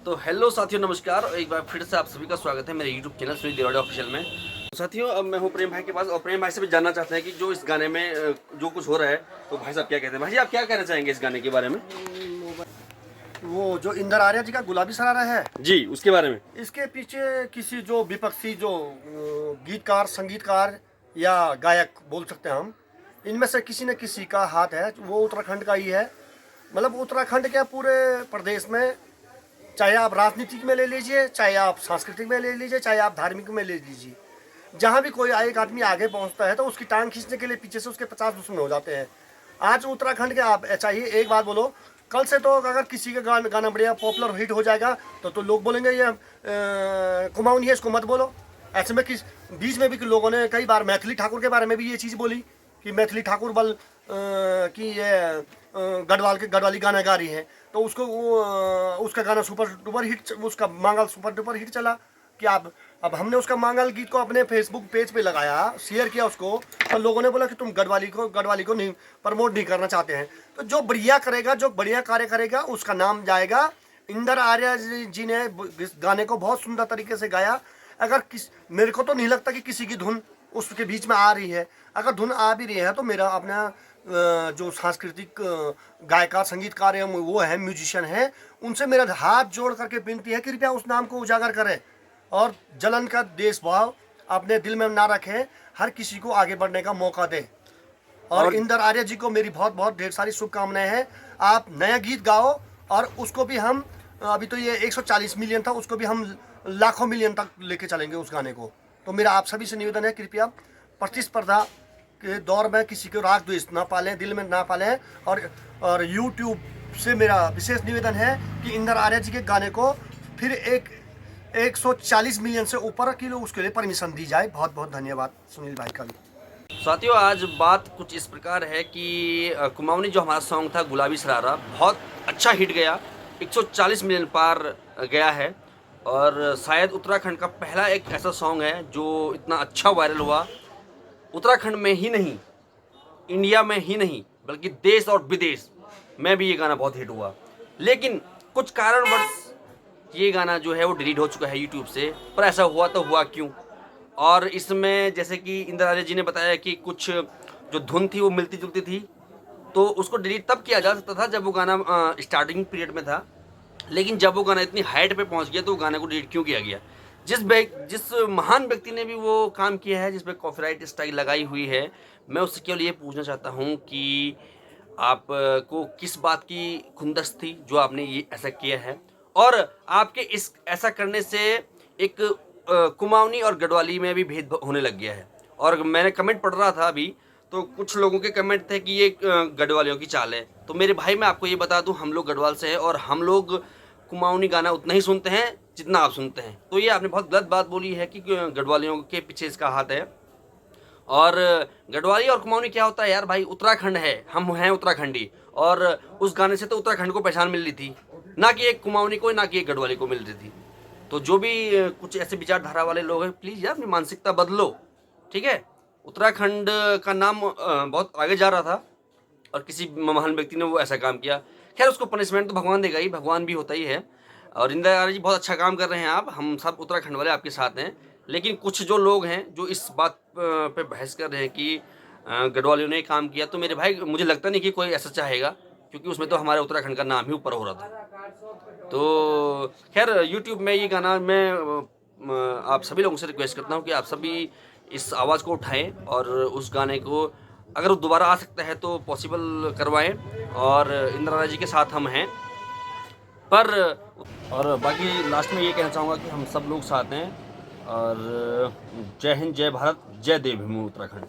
तो हेलो साथियों, नमस्कार। एक बार फिर से आप सभी का स्वागत है मेरे यूट्यूब चैनल सुनील देवाड़े ऑफिशियल में। साथियों, अब मैं हूं प्रेम भाई के पास और प्रेम भाई से भी जानना चाहते हैं कि जो इस गाने में जो कुछ हो रहा है, तो भाई साहब क्या कहते हैं। भाई जी, आप क्या कहना चाहेंगे इस गाने के बारे में? वो जो इंदर आर्या जी का गुलाबी सरारा है जी, उसके बारे में। इसके पीछे किसी जो विपक्षी जो गीतकार, संगीतकार या गायक बोल सकते हैं हम, इनमें से किसी न किसी का हाथ है। वो उत्तराखंड का ही है। मतलब उत्तराखंड के पूरे प्रदेश में, चाहे आप राजनीतिक में ले लीजिए, चाहे आप सांस्कृतिक में ले लीजिए, चाहे आप धार्मिक में ले लीजिए, जहाँ भी कोई एक आदमी आगे पहुँचता है तो उसकी टांग खींचने के लिए पीछे से उसके 50 दुश्मन हो जाते हैं। आज उत्तराखंड के आप चाहिए एक बात बोलो, कल से तो अगर किसी का गाना बढ़िया पॉपुलर हिट हो जाएगा तो लोग बोलेंगे ये कुमाऊनी है, इसको मत बोलो। ऐसे में किस बीच में भी लोगों ने कई बार मैथिली ठाकुर के बारे में भी ये चीज़ बोली कि मैथिली ठाकुर बल कि ये गढ़वाली गाना गा रही है, तो उसको उसका गाना सुपर डुपर हिट, उसका मांगल सुपर डुपर हिट चला कि अब हमने उसका मांगल गीत को अपने फेसबुक पेज पे लगाया, शेयर किया उसको, तो लोगों ने बोला कि तुम गढ़वाली को नहीं प्रमोट नहीं करना चाहते हैं। तो जो बढ़िया करेगा, जो बढ़िया कार्य करेगा, उसका नाम जाएगा। इंदर आर्या जी ने इस गाने को बहुत सुंदर तरीके से गाया। अगर मेरे को तो नहीं लगता कि किसी की धुन उसके बीच में आ रही है। अगर धुन आ भी रही है तो मेरा अपना जो सांस्कृतिक गायकार, संगीतकार है, वो है, म्यूजिशियन है, उनसे मेरा हाथ जोड़ करके विनती है, कृपया उस नाम को उजागर करें और जलन का देश भाव अपने दिल में ना रखें, हर किसी को आगे बढ़ने का मौका दें। और इंदर आर्या जी को मेरी बहुत बहुत ढेर सारी शुभकामनाएं हैं। आप नया गीत गाओ और उसको भी हम, अभी तो ये 140 मिलियन था, उसको भी हम लाखों मिलियन तक लेके चलेंगे उस गाने को। तो मेरा आप सभी से निवेदन है, कृपया प्रतिस्पर्धा के दौर में किसी को राग द्वेष ना पालें, दिल में ना पालें। और यूट्यूब से मेरा विशेष निवेदन है कि इंदर आर्या जी के गाने को फिर 140 मिलियन से ऊपर की उसके लिए परमिशन दी जाए। बहुत बहुत धन्यवाद सुनील भाई का भी। साथियों, आज बात कुछ इस प्रकार है कि कुमाऊनी जो हमारा सॉन्ग था गुलाबी सरारा, बहुत अच्छा हिट गया, 140 मिलियन पार गया है। और शायद उत्तराखंड का पहला एक ऐसा सॉन्ग है जो इतना अच्छा वायरल हुआ। उत्तराखंड में ही नहीं, इंडिया में ही नहीं, बल्कि देश और विदेश में भी ये गाना बहुत हिट हुआ। लेकिन कुछ कारणवश ये गाना जो है वो डिलीट हो चुका है यूट्यूब से। पर ऐसा हुआ तो हुआ क्यों? और इसमें जैसे कि इंदर आर्या जी ने बताया कि कुछ जो धुन थी वो मिलती जुलती थी, तो उसको डिलीट तब किया जा सकता था जब वो गाना स्टार्टिंग पीरियड में था। लेकिन जब वो गाना इतनी हाइट पे पहुंच गया तो वो गाने को डिलीट क्यों किया गया? जिस महान व्यक्ति ने भी वो काम किया है, जिसमें कॉपीराइट स्ट्राइक लगाई हुई है, मैं उससे केवल ये पूछना चाहता हूँ कि आप को किस बात की खुंदस थी जो आपने ये ऐसा किया है? और आपके इस ऐसा करने से एक कुमाऊनी और गढ़वाली में भी भेद होने लग गया है। और मैंने कमेंट पढ़ रहा था अभी, तो कुछ लोगों के कमेंट थे कि ये गढ़वालियों की चाल है। तो मेरे भाई, मैं आपको ये बता दूं, हम लोग गढ़वाल से हैं और हम लोग कुमाऊनी गाना उतना ही सुनते हैं जितना आप सुनते हैं। तो ये आपने बहुत गलत बात बोली है कि गढ़वालियों के पीछे इसका हाथ है। और गढ़वाली और कुमाऊनी क्या होता है यार भाई? उत्तराखंड है, हम हैं उत्तराखंडी, और उस गाने से तो उत्तराखंड को पहचान मिल रही थी, ना कि एक कुमाऊनी को, ना कि एक गढ़वाली को मिल रही थी। तो जो भी कुछ ऐसे विचारधारा वाले लोग हैं, प्लीज़ यार अपनी मानसिकता बदलो, ठीक है? उत्तराखंड का नाम बहुत आगे जा रहा था और किसी महान व्यक्ति ने वो ऐसा काम किया। खैर, उसको पनिशमेंट तो भगवान देगा ही, भगवान भी होता ही है। और इंदिरा आर्या जी बहुत अच्छा काम कर रहे हैं, आप, हम सब उत्तराखंड वाले आपके साथ हैं। लेकिन कुछ जो लोग हैं जो इस बात पे बहस कर रहे हैं कि गढ़वालियों ने काम किया, तो मेरे भाई मुझे लगता नहीं कि कोई ऐसा चाहेगा, क्योंकि उसमें तो हमारे उत्तराखंड का नाम ही ऊपर हो रहा था। तो खैर, यूट्यूब में ये गाना मैं आप सभी लोगों से रिक्वेस्ट करता हूँ कि आप सभी इस आवाज़ को उठाएं और उस गाने को, अगर वो दोबारा आ सकता है तो पॉसिबल करवाएं। और इंदिरा आर्या जी के साथ हम हैं। पर और बाकी लास्ट में ये कहना चाहूँगा कि हम सब लोग साथ हैं। और जय हिंद, जय भारत, जय देवभूमि उत्तराखंड।